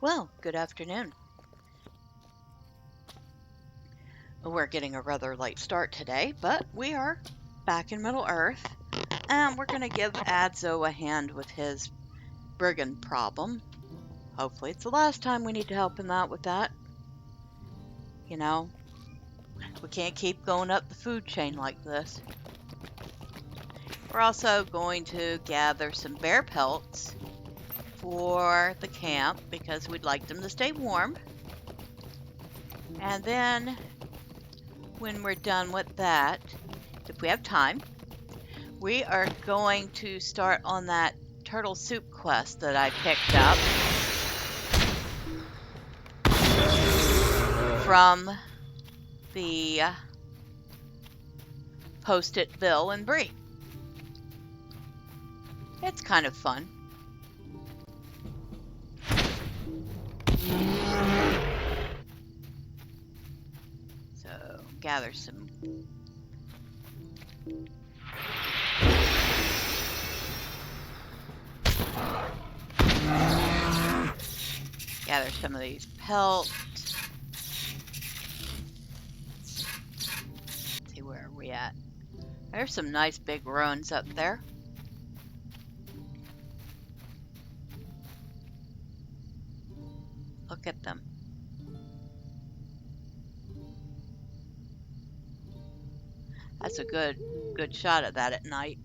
Well, good afternoon. We're getting a rather late start today, but we are back in Middle Earth, and we're going to give Adso a hand with his brigand problem. Hopefully it's the last time we need to help him out with that. You know, we can't keep going up the food chain like this. We're also going to gather some bear pelts for the camp because we'd like them to stay warm. And then when we're done with that, if we have time, we are going to start on that turtle soup quest that I picked up from the Post-it Bill and Bree. It's kind of fun. So, gather some of these pelts. Let's see, where are we at? There's some nice big ruins up there. Look at them. That's a good shot at that at night.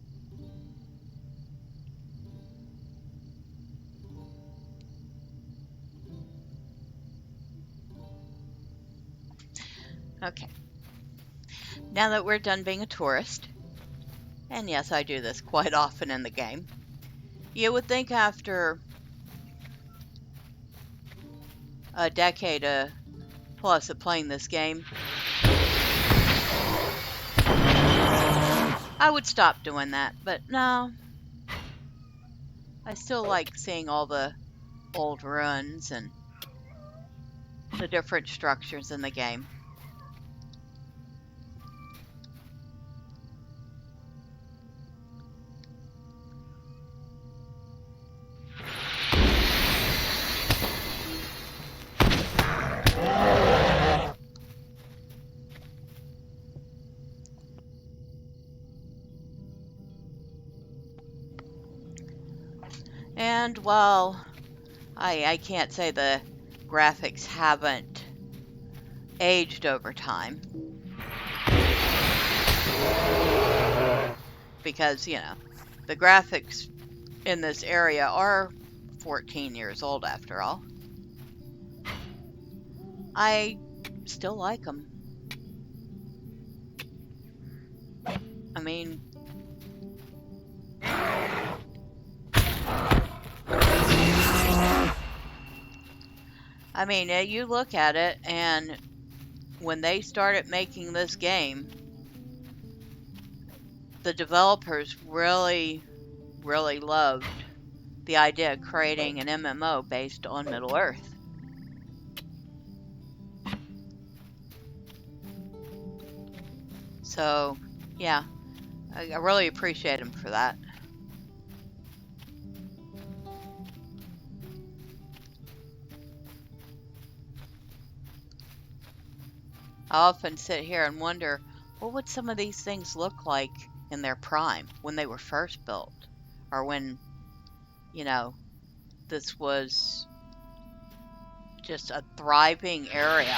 Okay. Now that we're done being a tourist, and yes, I do this quite often in the game, you would think after a decade plus of playing this game, I would stop doing that, but no. I still like seeing all the old ruins and the different structures in the game. And while I can't say the graphics haven't aged over time, because, you know, the graphics in this area are 14 years old after all, I still like them. I mean, you look at it, and when they started making this game, the developers really loved the idea of creating an MMO based on Middle Earth. So, yeah, I really appreciate them for that. I often sit here and wonder, what would some of these things look like in their prime, when they were first built, or when, you know, this was just a thriving area.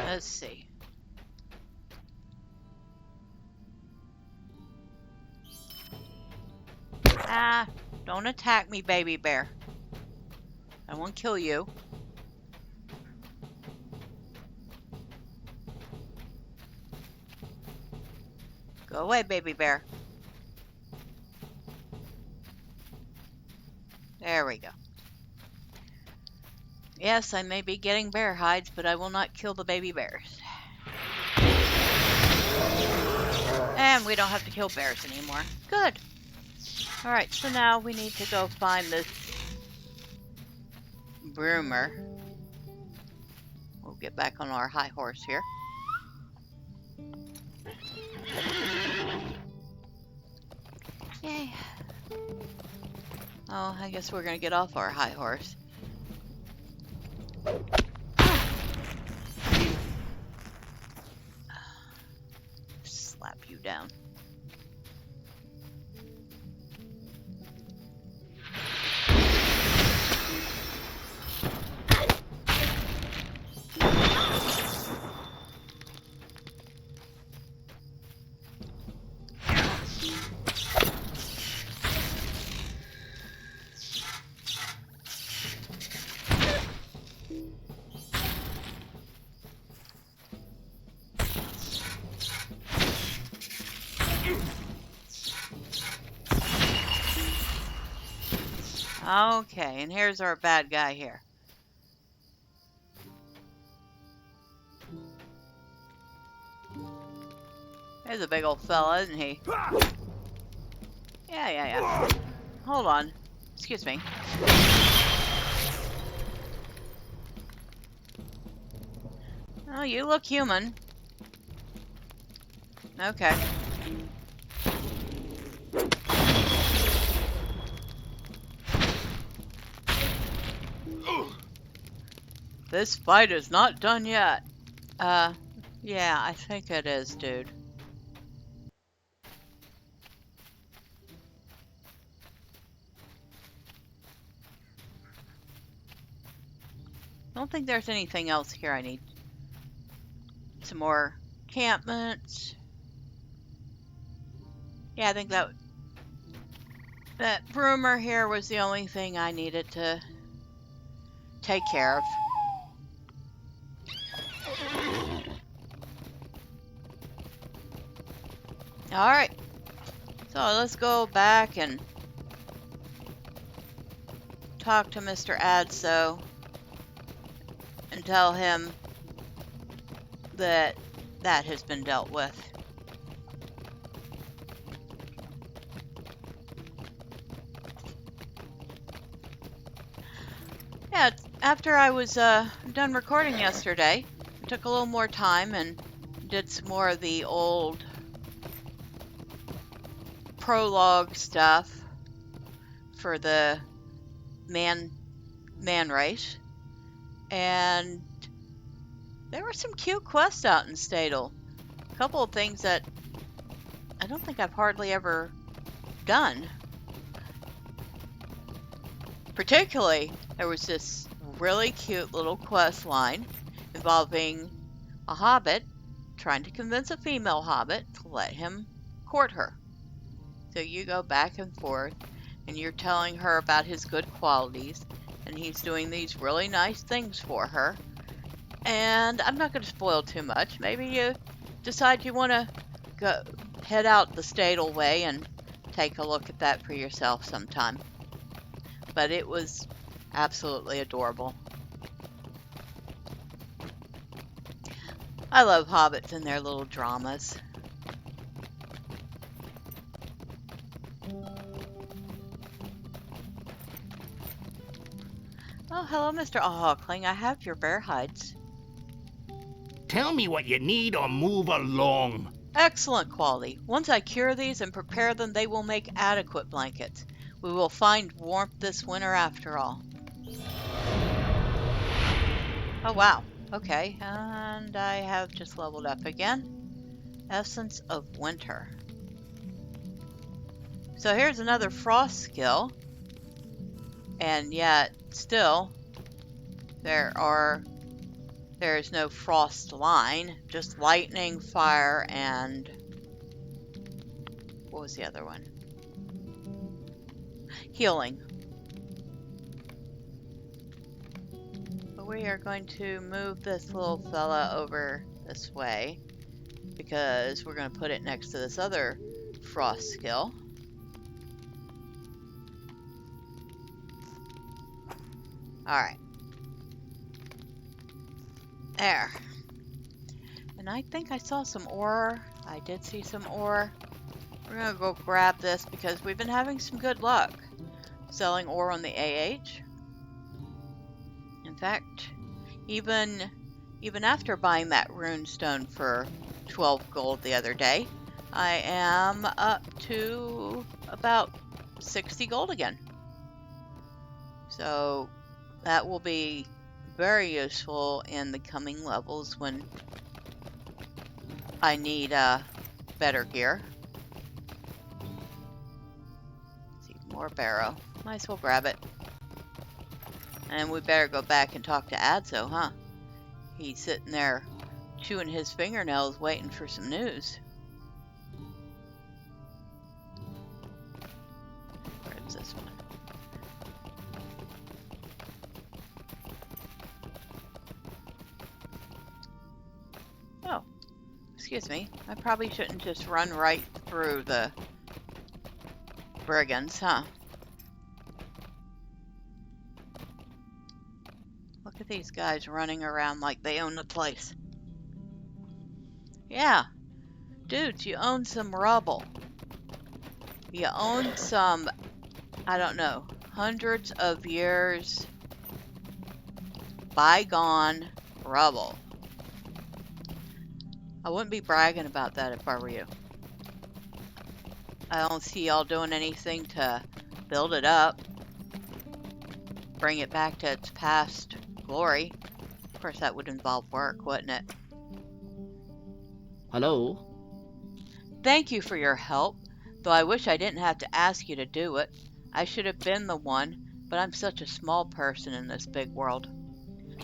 Let's see. Ah, don't attack me, baby bear. I won't kill you. Go away, baby bear. There we go. Yes, I may be getting bear hides, but I will not kill the baby bears. And we don't have to kill bears anymore. Good. Alright, so now we need to go find this broomer. We'll get back on our high horse here. Yay. Oh, I guess we're gonna get off our high horse. Slap you down. Okay, and here's our bad guy here. He's a big old fella, isn't he? Yeah. Hold on. Excuse me. Oh, you look human. Okay. This fight is not done yet. Yeah, I think it is, dude. I don't think there's anything else here I need. Some more encampments. Yeah, I think that broomer here was the only thing I needed to take care of. Alright, so let's go back and talk to Mr. Adso and tell him that that has been dealt with. Yeah, after I was done recording yesterday, I took a little more time and did some more of the old prologue stuff for the man race, and there were some cute quests out in Stadel. A couple of things that I don't think I've hardly ever done. Particularly, there was this really cute little quest line involving a hobbit trying to convince a female hobbit to let him court her. So you go back and forth, and you're telling her about his good qualities, and he's doing these really nice things for her. And I'm not going to spoil too much. Maybe you decide you want to go head out the Stadel way and take a look at that for yourself sometime. But it was absolutely adorable. I love hobbits and their little dramas. Oh, hello, Mr. Ahawkling. I have your bear hides. Tell me what you need or move along. Excellent quality. Once I cure these and prepare them, they will make adequate blankets. We will find warmth this winter after all. Oh, wow. Okay, and I have just leveled up again. Essence of Winter. So here's another frost skill. And yet, still, there is no frost line. Just lightning, fire, and... what was the other one? Healing. But we are going to move this little fella over this way. because we're going to put it next to this other frost skill. Alright. There. And I think I saw some ore. I did see some ore. We're going to go grab this because we've been having some good luck selling ore on the AH. In fact, even after buying that rune stone for 12 gold the other day, I am up to about 60 gold again. So that will be very useful in the coming levels when I need better gear. Let's see, more barrow. Might as well grab it. And we better go back and talk to Adso, huh? He's sitting there chewing his fingernails waiting for some news. Where's this one? Oh, excuse me. I probably shouldn't just run right through the brigands, huh? Look at these guys running around like they own the place. Yeah. Dudes, you own some rubble. You own some, I don't know, hundreds of years bygone rubble. I wouldn't be bragging about that if I were you. I don't see y'all doing anything to build it up, bring it back to its past glory. Of course, that would involve work, wouldn't it? Hello? Thank you for your help, though I wish I didn't have to ask you to do it. I should have been the one, but I'm such a small person in this big world.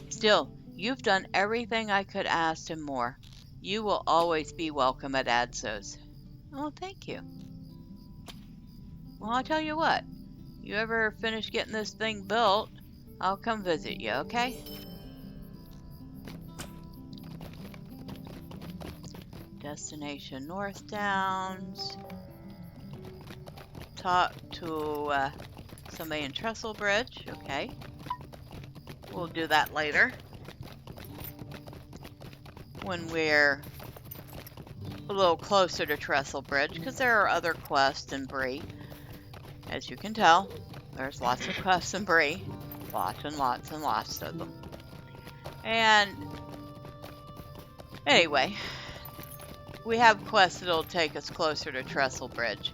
Still, you've done everything I could ask and more. You will always be welcome at Adso's. Oh, thank you. Well, I'll tell you what. You ever finish getting this thing built, I'll come visit you, okay? Destination North Downs. Talk to somebody in Trestle Bridge, okay. We'll do that later. When we're a little closer to Trestle Bridge, because there are other quests in Bree. As you can tell, there's lots of quests in Bree. Lots and lots and lots of them. And anyway, we have quests that'll take us closer to Trestle Bridge.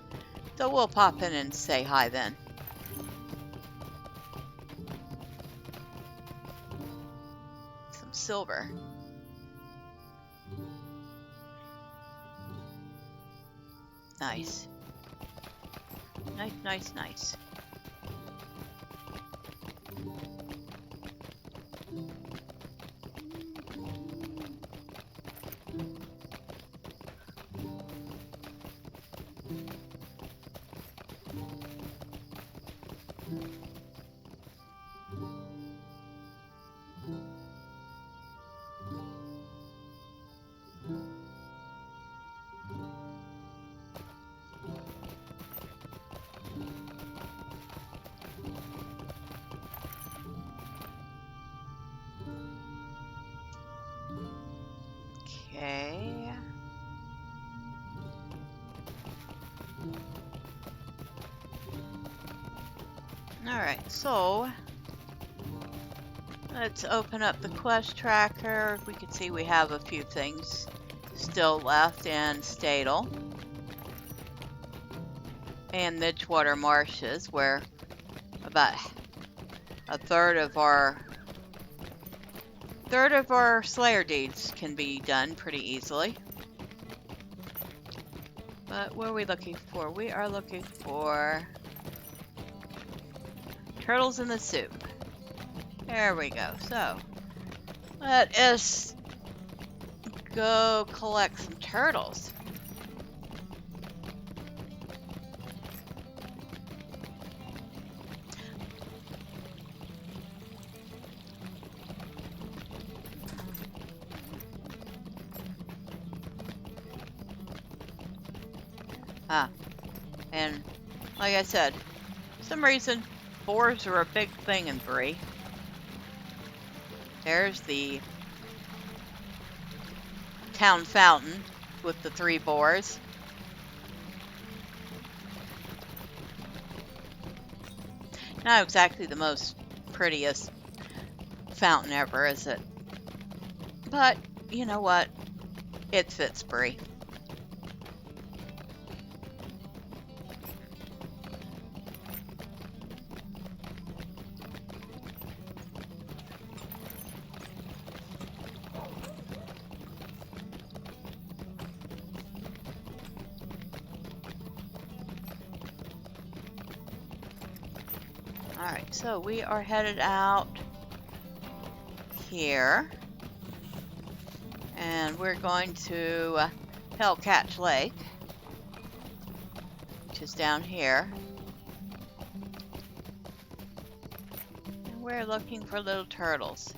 So we'll pop in and say hi then. Some silver. Nice. Nice, nice, nice. Okay. Alright, so let's open up the quest tracker. We can see we have a few things still left in Stadel and Midgewater Marshes, where about a third of our Slayer deeds can be done pretty easily. But what are we looking for? We are looking for turtles in the soup. There we go. So let us go collect some turtles. Ah, and like I said, for some reason, boars are a big thing in Bree. There's the town fountain with the 3 boars. Not exactly the most prettiest fountain ever, is it? But, you know what? It fits Bree. Alright, so we are headed out here. And we're going to Hellcatch Lake, which is down here. And we're looking for little turtles.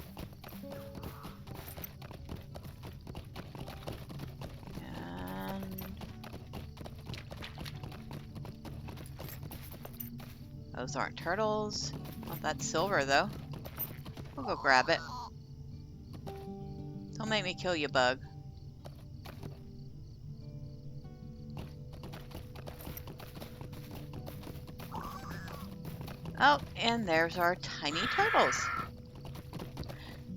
And those aren't turtles. Well, that's silver, though. We'll go grab it. Don't make me kill you, bug. Oh, and there's our tiny turtles.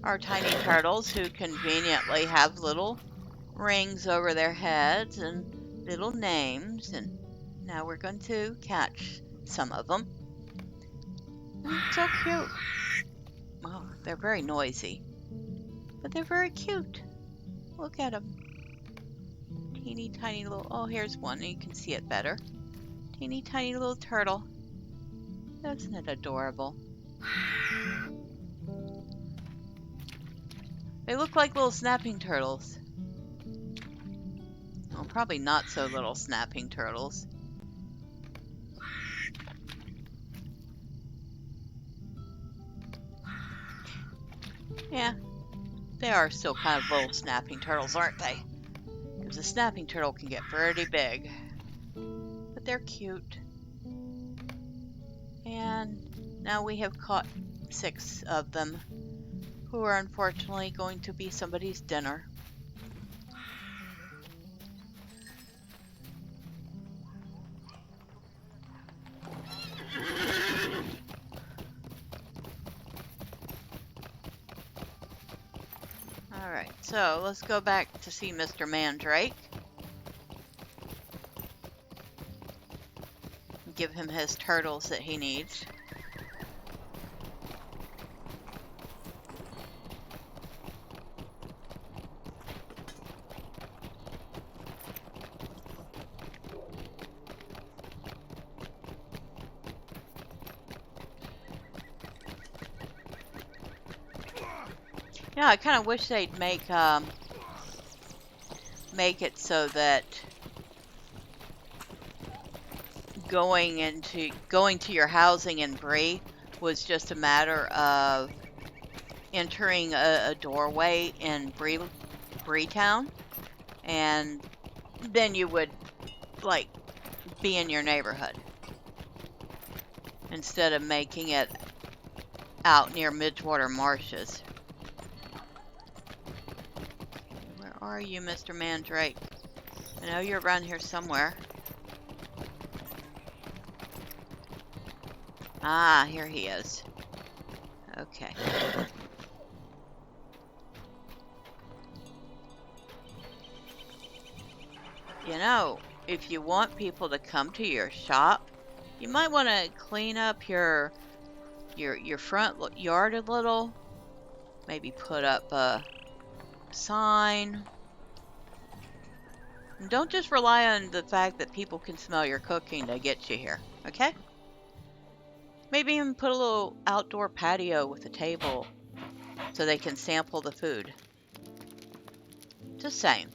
Our tiny turtles who conveniently have little rings over their heads and little names. And now we're going to catch some of them. So cute. Oh, they're very noisy. But they're very cute. Look at them. Teeny tiny little... Oh, here's one. You can see it better. Teeny tiny little turtle. Isn't it adorable? They look like little snapping turtles. Well, probably not so little snapping turtles. Yeah, they are still kind of little snapping turtles, aren't they? Because a snapping turtle can get pretty big. But they're cute. And now we have caught 6 of them, who are unfortunately going to be somebody's dinner. Alright, so let's go back to see Mr. Mandrake. Give him his turtles that he needs. Yeah, I kind of wish they'd make it so that going to your housing in Bree was just a matter of entering a doorway in Breetown, and then you would like be in your neighborhood instead of making it out near Midgewater Marshes. Where are you, Mr. Mandrake? I know you're around here somewhere. Ah, here he is. Okay. You know, if you want people to come to your shop, you might want to clean up your front yard a little. Maybe put up a sign. And don't just rely on the fact that people can smell your cooking to get you here, okay? Maybe even put a little outdoor patio with a table so they can sample the food. Just saying.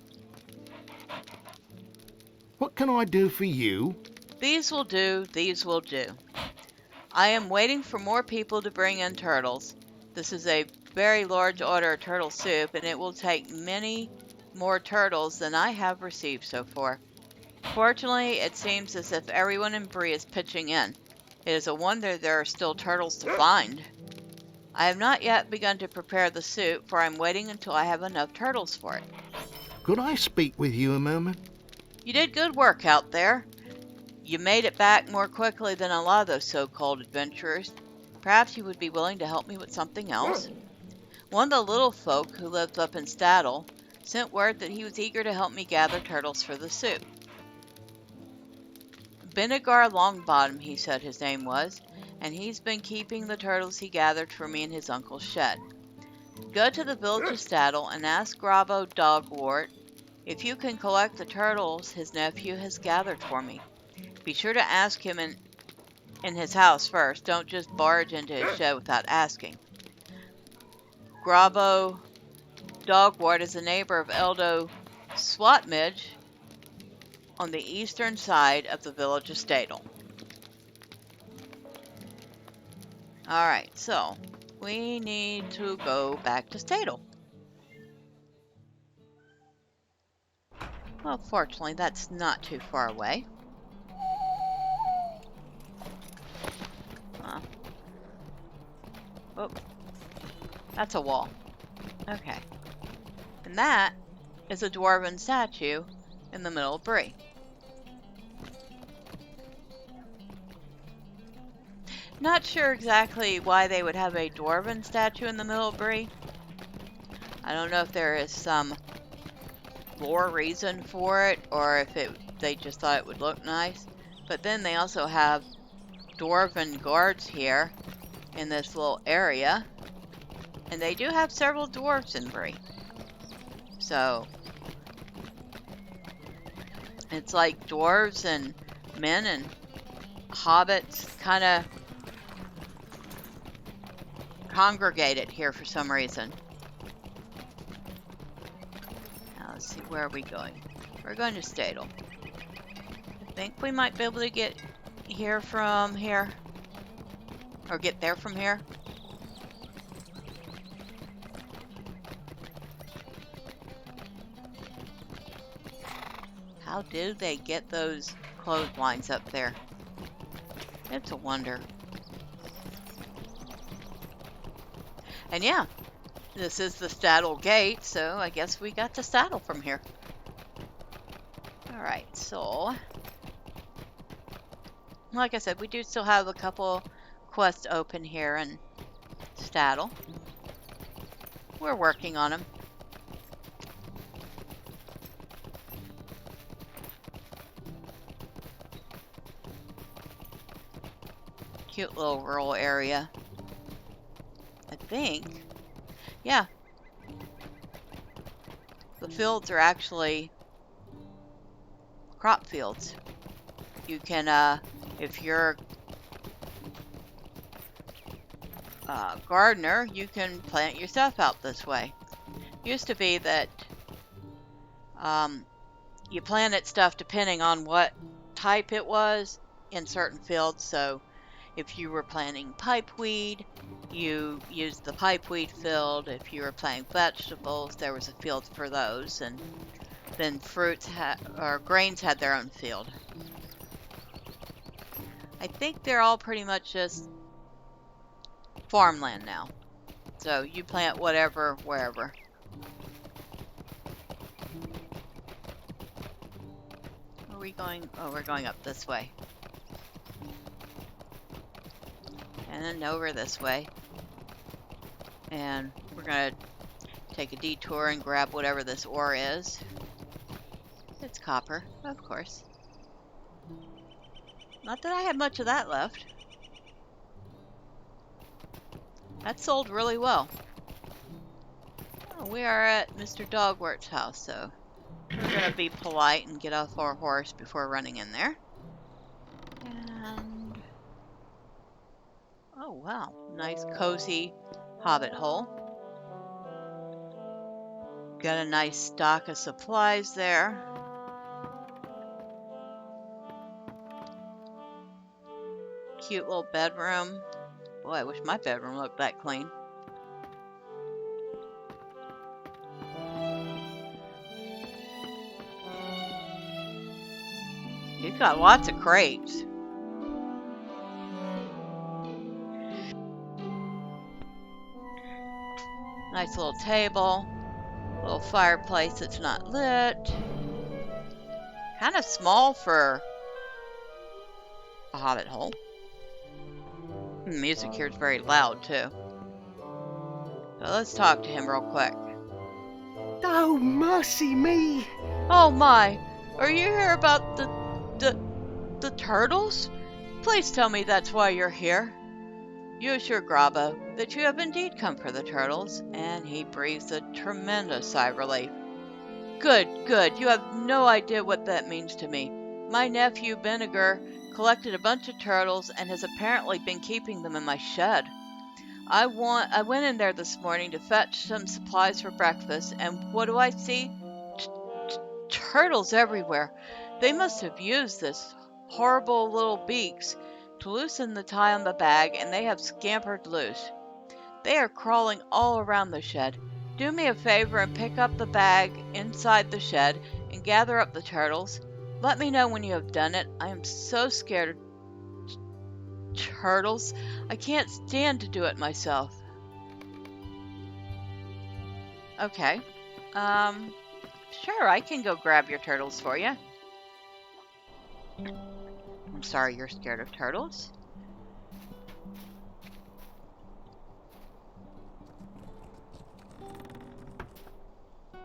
What can I do for you? These will do, these will do. I am waiting for more people to bring in turtles. This is a very large order of turtle soup, and it will take many more turtles than I have received so far. Fortunately, it seems as if everyone in Bree is pitching in. It is a wonder there are still turtles to find. I have not yet begun to prepare the soup, for I'm waiting until I have enough turtles for it. Could I speak with you a moment? You did good work out there. You made it back more quickly than a lot of those so-called adventurers. Perhaps you would be willing to help me with something else? One of the little folk who lives up in Staddle sent word that he was eager to help me gather turtles for the soup. Benegar Longbottom, he said his name was, and he's been keeping the turtles he gathered for me in his uncle's shed. Go to the village of Staddle and ask Grabo Dogwort if you can collect the turtles his nephew has gathered for me. Be sure to ask him in his house first. Don't just barge into his shed without asking. Grabo Dogwort is a neighbor of Eldo Swatmidge on the eastern side of the village of Staddle. Alright, so we need to go back to Staddle. Well, fortunately, that's not too far away. Oh, that's a wall. Okay. And that is a dwarven statue in the middle of Bree. Not sure exactly why they would have a dwarven statue in the middle of Bree. I don't know if there is some lore reason for it, or if they just thought it would look nice. But then they also have dwarven guards here in this little area, and they do have several dwarves in Bree. So it's like dwarves and men and hobbits kind of congregated here for some reason. Now let's see, where are we going? We're going to Staddle. I think we might be able to get here from here, or get there from here. How do they get those clotheslines up there? It's a wonder. And yeah, this is the Staddle Gate, so I guess we got to Staddle from here. Alright, so like I said, we do still have a couple quests open here in Staddle. We're working on them. Cute little rural area. I think. Yeah. The fields are actually crop fields. You can, if you're a gardener, you can plant your stuff out this way. Used to be that you planted stuff depending on what type it was in certain fields. So if you were planting pipeweed, you used the pipeweed field. If you were planting vegetables, there was a field for those. And then fruits or grains had their own field. I think they're all pretty much just farmland now. So you plant whatever, wherever. Where are we going? Oh, we're going up this way. And then over this way. And we're going to take a detour and grab whatever this ore is. It's copper, of course. Not that I have much of that left. That sold really well. Oh, we are at Mr. Dogwort's house, so we're going to be polite and get off our horse before running in there. And oh wow, nice cozy hobbit hole. Got a nice stock of supplies there. Cute little bedroom. Boy, I wish my bedroom looked that clean. He's got lots of crates. Nice little table. Little fireplace that's not lit. Kind of small for a hobbit hole. The music here is very loud too. So let's talk to him real quick. Oh, mercy me! Oh my! Are you here about the turtles? Please tell me that's why you're here. You assure Grabo that you have indeed come for the turtles, and he breathes a tremendous sigh of relief. Good, good. You have no idea what that means to me. My nephew, Vinegar, collected a bunch of turtles and has apparently been keeping them in my shed. I went in there this morning to fetch some supplies for breakfast, and what do I see? Turtles everywhere. They must have used this horrible little beaks to loosen the tie on the bag, and they have scampered loose. They are crawling all around the shed. Do me a favor and pick up the bag inside the shed and gather up the turtles. Let me know when you have done it. I am so scared of turtles. I can't stand to do it myself. Okay. Sure, I can go grab your turtles for you. I'm sorry you're scared of turtles.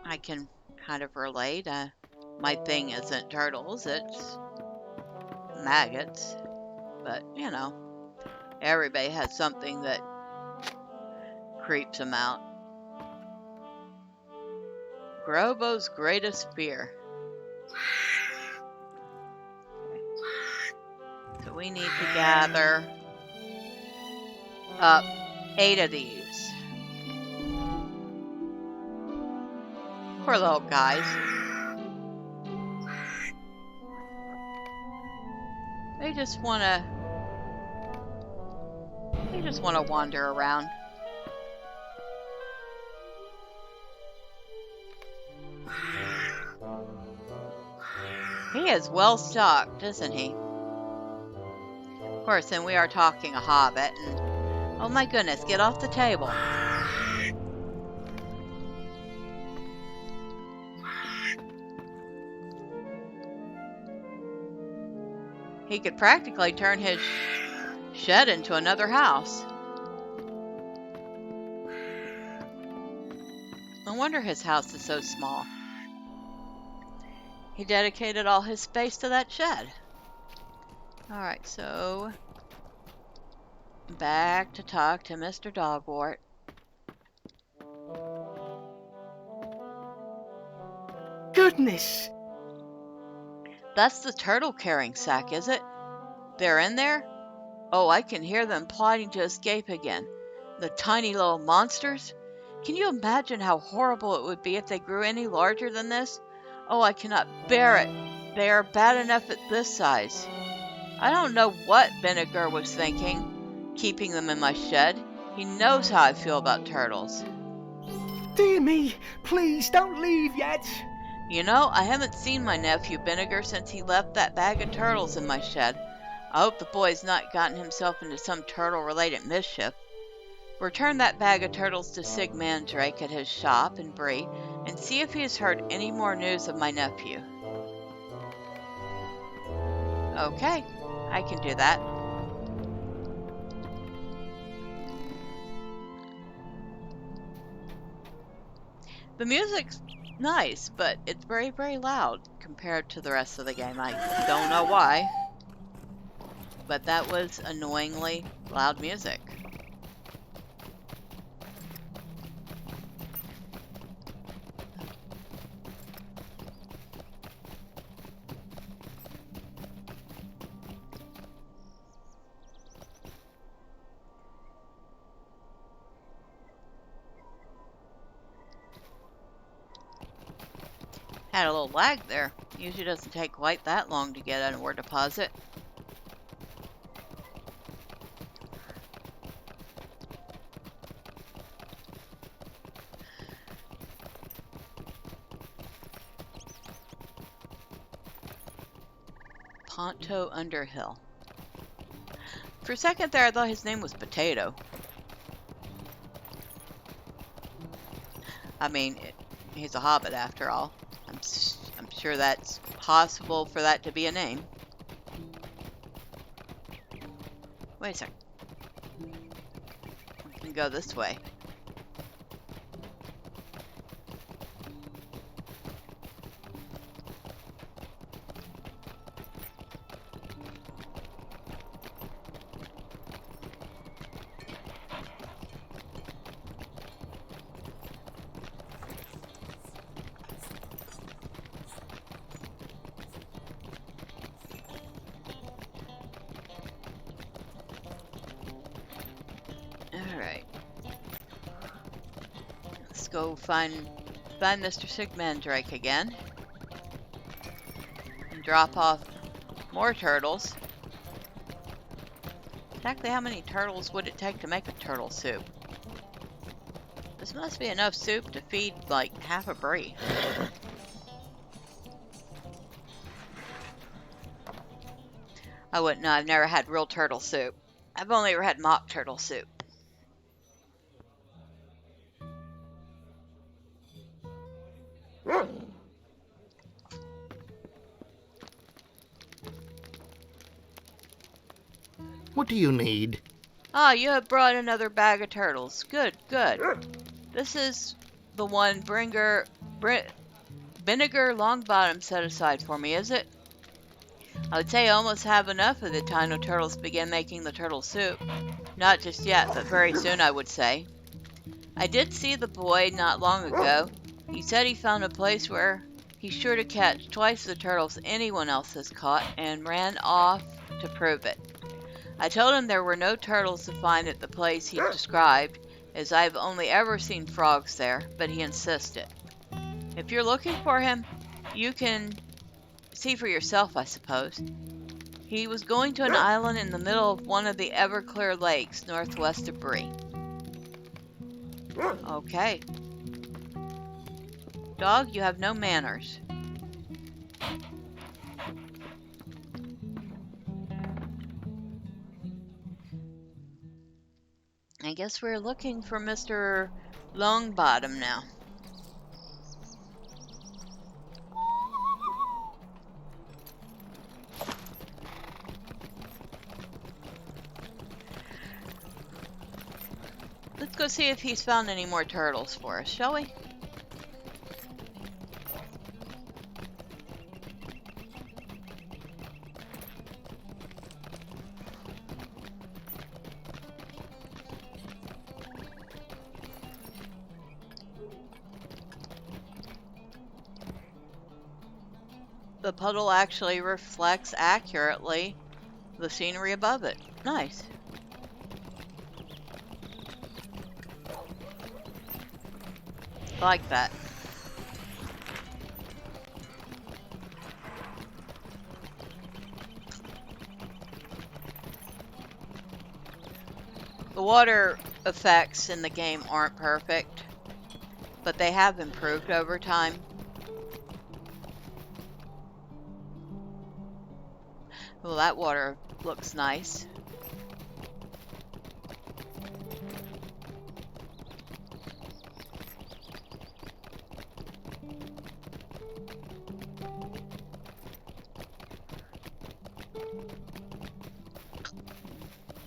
I can kind of relate. My thing isn't turtles, it's maggots. But, you know, everybody has something that creeps them out. Grobo's greatest fear. Okay. So we need to gather up 8 of these. Poor little guys. They just want to wander around. He is well stocked, isn't he? Of course, and we are talking a hobbit, and oh my goodness, get off the table. He could practically turn his shed into another house. No wonder his house is so small. He dedicated all his space to that shed. Alright, so back to talk to Mr. Dogwart. Goodness! That's the turtle carrying sack, is it? They're in there? Oh, I can hear them plotting to escape again. The tiny little monsters? Can you imagine how horrible it would be if they grew any larger than this? Oh, I cannot bear it. They are bad enough at this size. I don't know what Vinegar was thinking, keeping them in my shed. He knows how I feel about turtles. Dear me, please don't leave yet. You know, I haven't seen my nephew Vinegar since he left that bag of turtles in my shed. I hope the boy's not gotten himself into some turtle-related mischief. Return that bag of turtles to Sig Mandrake at his shop in Bree, and see if he has heard any more news of my nephew. Okay, I can do that. The music's nice, but it's very, very loud compared to the rest of the game. I don't know why, but that was annoyingly loud music. Had a little lag there. Usually doesn't take quite that long to get an ore deposit. Ponto Underhill. For a second there, I thought his name was Potato. I mean, he's a hobbit after all. I'm sure that's possible for that to be a name. Wait a sec. We can go this way. Alright. Let's go find Mr. Sigmandrake again. And drop off more turtles. Exactly how many turtles would it take to make a turtle soup? This must be enough soup to feed like half a Bree. I wouldn't know. I've never had real turtle soup. I've only ever had mock turtle soup. What do you need? Ah, you have brought another bag of turtles. Good, good. This is the one Vinegar Longbottom set aside for me, is it? I would say I almost have enough of the time the turtles begin making the turtle soup. Not just yet, but very soon, I would say. I did see the boy not long ago. He said he found a place where he's sure to catch twice the turtles anyone else has caught and ran off to prove it. I told him there were no turtles to find at the place he described, as I've only ever seen frogs there, but he insisted. If you're looking for him, you can see for yourself, I suppose. He was going to an island in the middle of one of the Everclear lakes northwest of Bree. Okay. Dog, you have no manners. I guess we're looking for Mr. Longbottom now. Let's go see if he's found any more turtles for us, shall we? The puddle actually reflects accurately the scenery above it. Nice. I like that. The water effects in the game aren't perfect, but they have improved over time. Well, that water looks nice.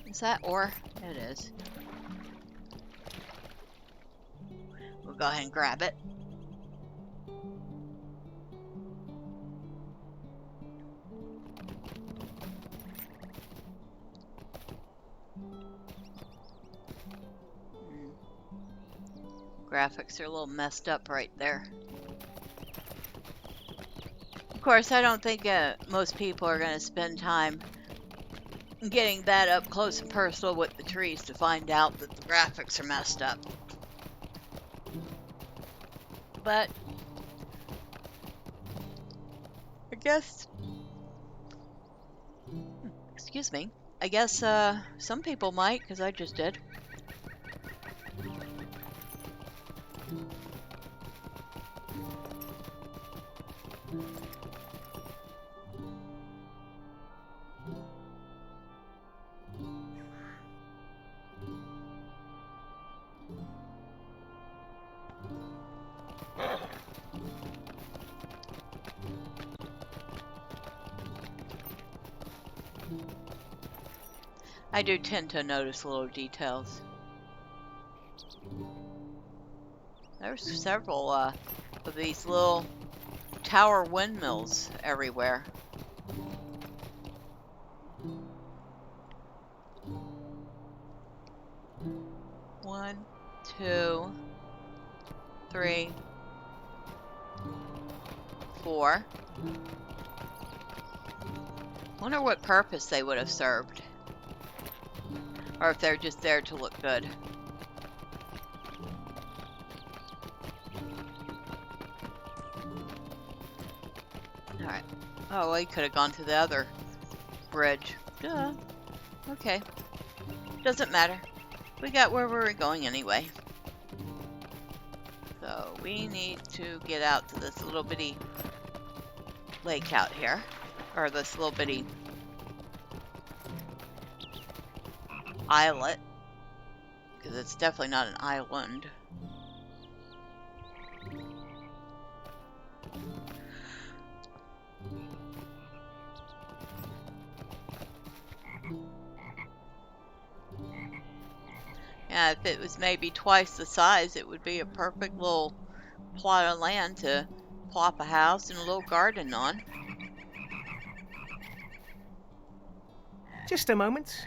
Is that ore? It is. We'll go ahead and grab it. Graphics are a little messed up right there. Of course, I don't think most people are going to spend time getting that up close and personal with the trees to find out that the graphics are messed up. But I guess, excuse me, I guess some people might, because I just did. I do tend to notice little details. There's several of these little tower windmills everywhere. One, two, three, four. Wonder what purpose they would have served. Or if they're just there to look good. Alright. Oh, well, he could have gone to the other bridge. Duh. Okay. Doesn't matter. We got where we were going anyway. So we need to get out to this little bitty lake out here. Or this little bitty islet. Because it's definitely not an island. Yeah, if it was maybe twice the size, it would be a perfect little plot of land to plop a house and a little garden on. Just a moment.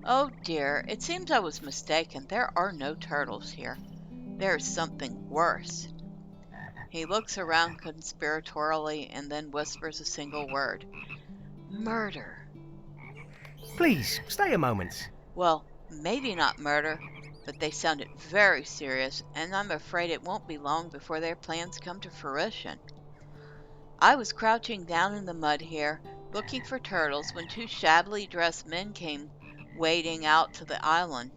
Oh dear, it seems I was mistaken. There are no turtles here. There's something worse. He looks around conspiratorially and then whispers a single word. Murder. Please, stay a moment. Well, maybe not murder, but they sounded very serious, and I'm afraid it won't be long before their plans come to fruition. I was crouching down in the mud here, looking for turtles, when two shabbily dressed men came wading out to the island.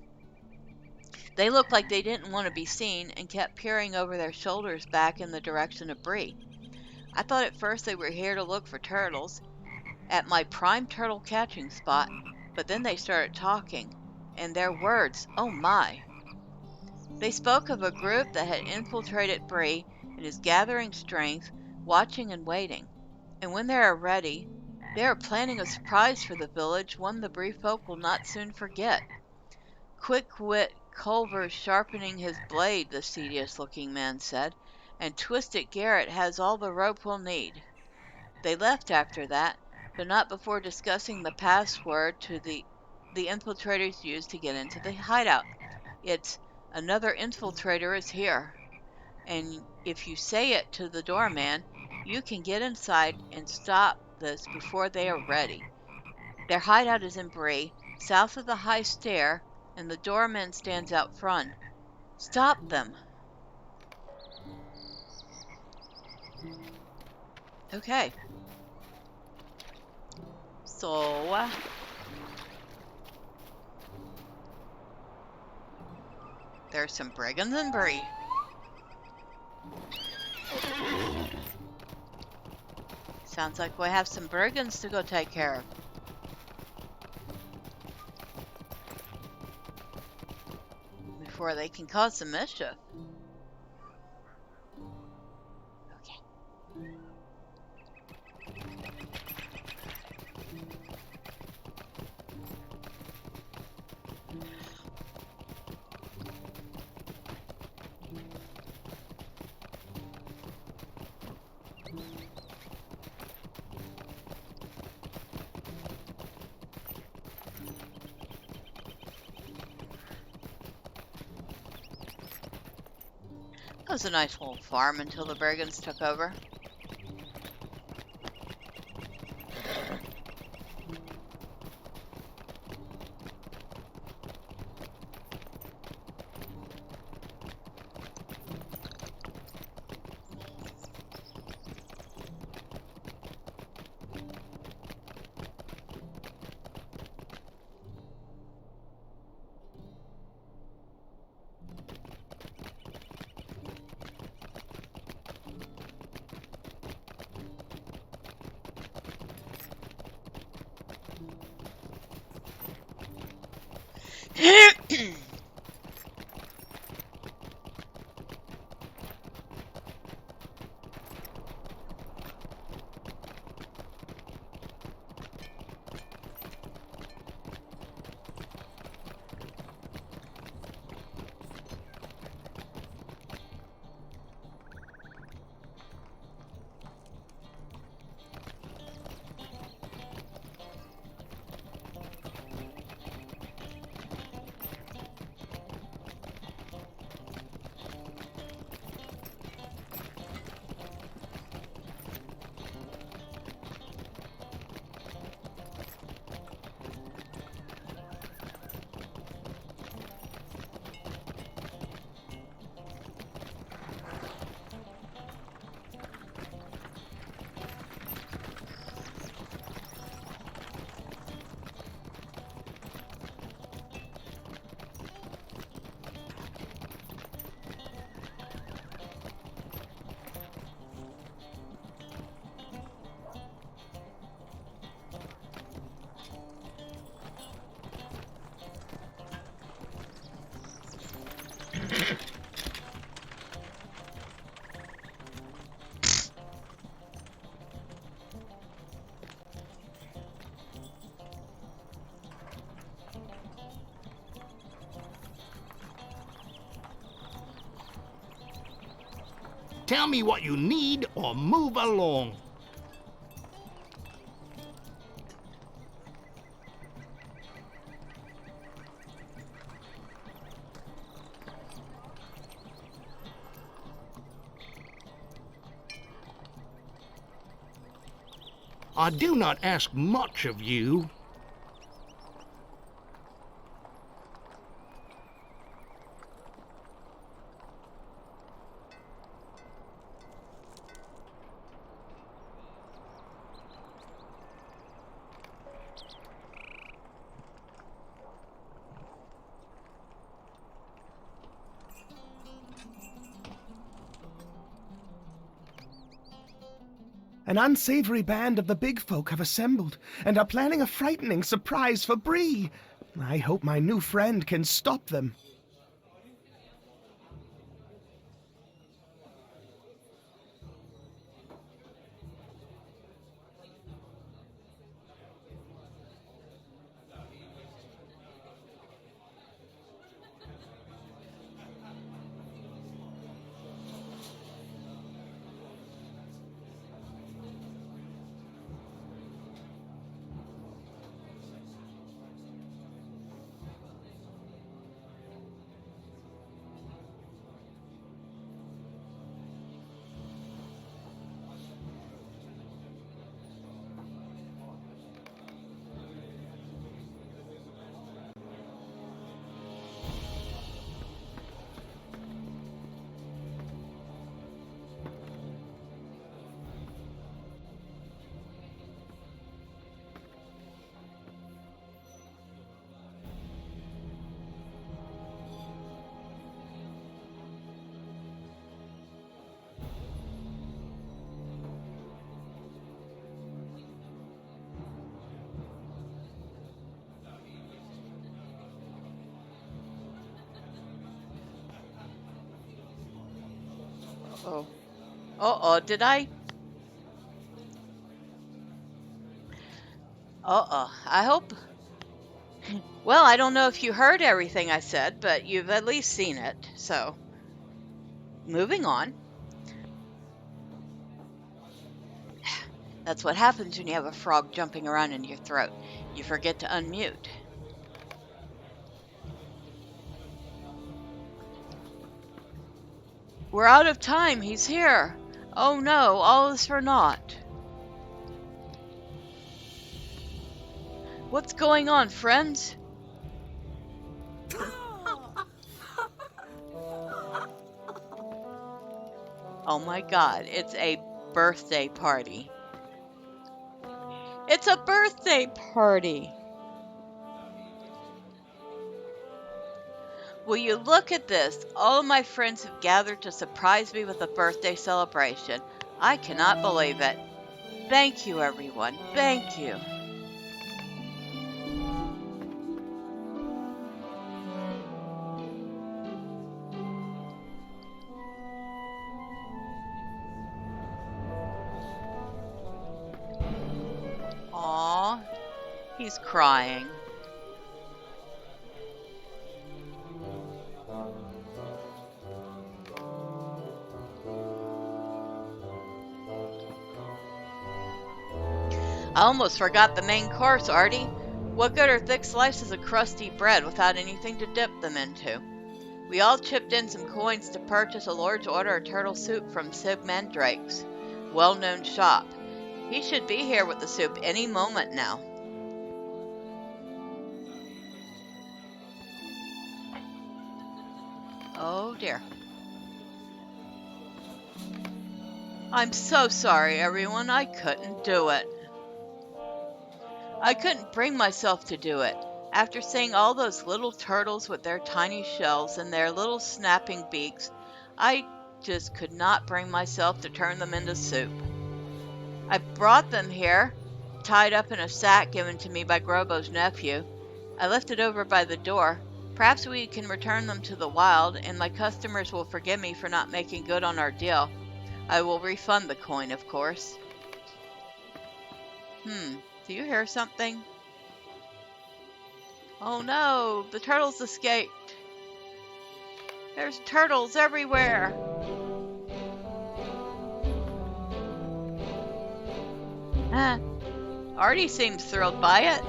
They looked like they didn't want to be seen and kept peering over their shoulders back in the direction of Bree. I thought at first they were here to look for turtles, at my prime turtle catching spot, but then they started talking, and their words, oh my. They spoke of a group that had infiltrated Bree and is gathering strength, watching and waiting. And when they are ready, they are planning a surprise for the village, one the Bree folk will not soon forget. Quick-wit Culver's sharpening his blade, the serious-looking man said, and Twisted Garrett has all the rope we'll need. They left after that, but not before discussing the password to the infiltrators used to get into the hideout. It's another infiltrator is here, and if you say it to the doorman, you can get inside and stop this before they are ready. Their hideout is in Bree, south of the high stair, and the doorman stands out front. Stop them. Okay. So, there's some brigands in Bree. Sounds like we have some brigands to go take care of. Before they can cause some mischief. Okay. That was a nice little farm until the brigands took over. Tell me what you need or move along. I do not ask much of you. An unsavory band of the big folk have assembled and are planning a frightening surprise for Bree. I hope my new friend can stop them. Oh. Uh-oh, did I? Uh-oh, I hope. Well, I don't know if you heard everything I said, but you've at least seen it, so. Moving on. That's what happens when you have a frog jumping around in your throat. You forget to unmute. We're out of time. He's here. Oh no, all is for naught. What's going on, friends? Oh my god, it's a birthday party. It's a birthday party! Will you look at this? All of my friends have gathered to surprise me with a birthday celebration. I cannot believe it. Thank you, everyone. Thank you. Aww, he's crying. I almost forgot the main course, Artie. What good are thick slices of crusty bread without anything to dip them into? We all chipped in some coins to purchase a large order of turtle soup from Sib Mandrake's well-known shop. He should be here with the soup any moment now. Oh dear. I'm so sorry, everyone. I couldn't do it. I couldn't bring myself to do it. After seeing all those little turtles with their tiny shells and their little snapping beaks, I just could not bring myself to turn them into soup. I brought them here, tied up in a sack given to me by Grobo's nephew. I left it over by the door. Perhaps we can return them to the wild, and my customers will forgive me for not making good on our deal. I will refund the coin, of course. Do you hear something? Oh no, the turtles escaped. There's turtles everywhere. Artie seems thrilled by it.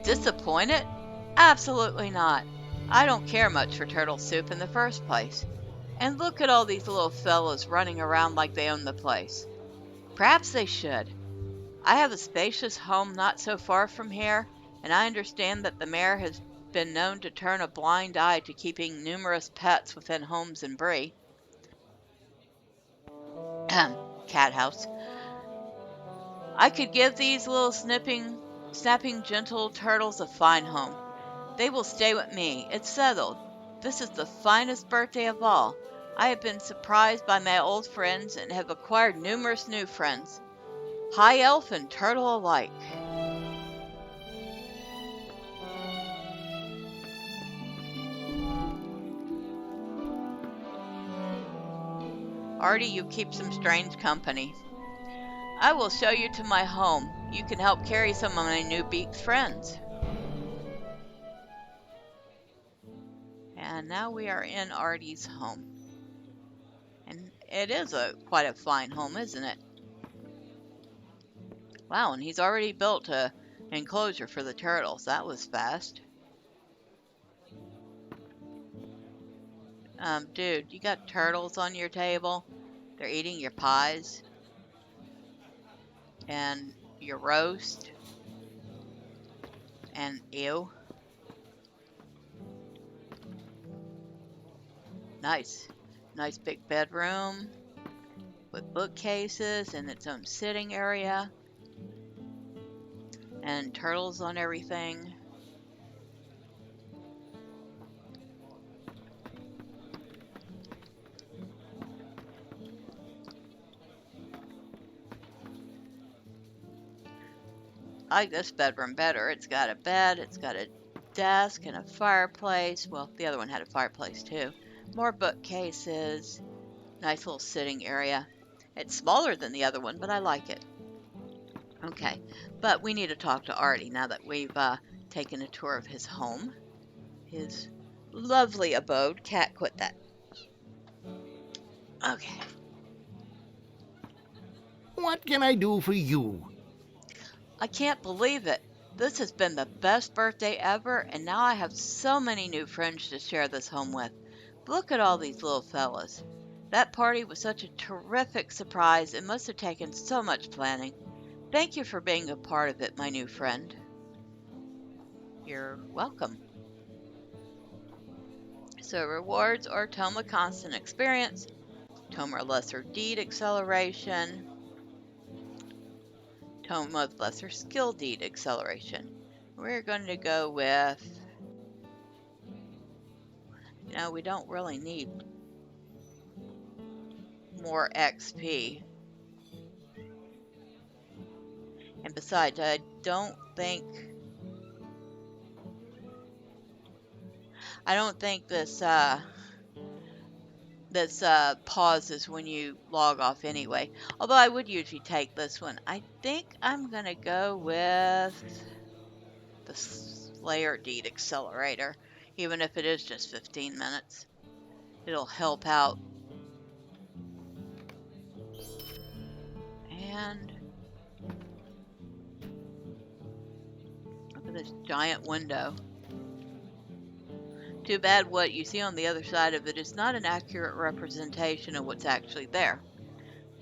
Disappointed? Absolutely not. I don't care much for turtle soup in the first place. And look at all these little fellows running around like they own the place. Perhaps they should. I have a spacious home not so far from here, and I understand that the mayor has been known to turn a blind eye to keeping numerous pets within homes in Bree. Cat house. I could give these little snapping gentle turtles a fine home. They will stay with me. It's settled. This is the finest birthday of all. I have been surprised by my old friends and have acquired numerous new friends. High elf and turtle alike. Artie, you keep some strange company. I will show you to my home. You can help carry some of my new beaked friends. And now we are in Artie's home. And it is quite a fine home, isn't it? Wow, and he's already built an enclosure for the turtles. That was fast. Dude, you got turtles on your table? They're eating your pies and your roast and ew. Nice big bedroom with bookcases and its own sitting area and turtles on everything. I like this bedroom better. It's got a bed, it's got a desk and a fireplace. Well, the other one had a fireplace too. More bookcases. Nice little sitting area. It's smaller than the other one, but I like it. Okay, but we need to talk to Artie now that we've taken a tour of his home. His lovely abode. Cat, quit that. Okay. What can I do for you? I can't believe it. This has been the best birthday ever, and now I have so many new friends to share this home with. Look at all these little fellas. That party was such a terrific surprise. It must have taken so much planning. Thank you for being a part of it, my new friend. You're welcome. So rewards or tome of constant experience, tome or lesser deed acceleration, tome of lesser skill deed acceleration. We're going to go with, we don't really need more XP. And besides, I don't think this pauses when you log off anyway. Although I would usually take this one. I think I'm gonna go with the Slayer Deed Accelerator, even if it is just 15 minutes. It'll help out. And look at this giant window. Too bad what you see on the other side of it is not an accurate representation of what's actually there,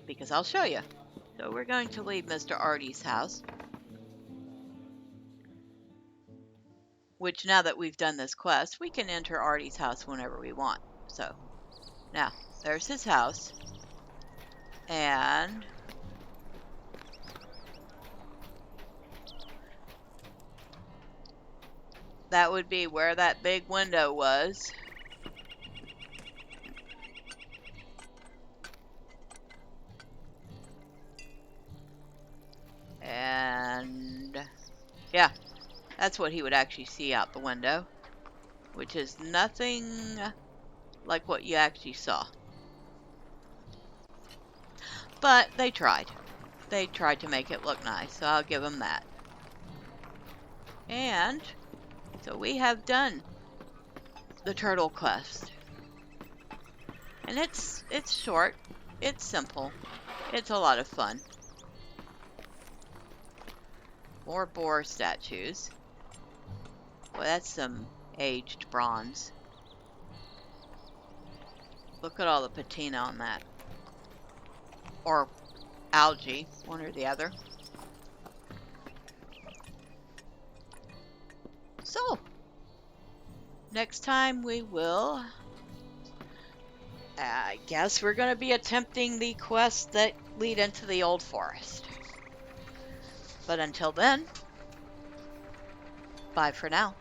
because I'll show you. So we're going to leave Mr. Artie's house, which now that we've done this quest, we can enter Artie's house whenever we want. So now there's his house, and that would be where that big window was. And yeah, that's what he would actually see out the window, which is nothing like what you actually saw. But they tried. They tried to make it look nice, so I'll give them that. And so we have done the turtle quest. And it's short, it's simple, it's a lot of fun. More boar statues. Well, that's some aged bronze. Look at all the patina on that. Or algae, one or the other. So, next time we will... I guess we're going to be attempting the quests that lead into the old forest. But until then, bye for now.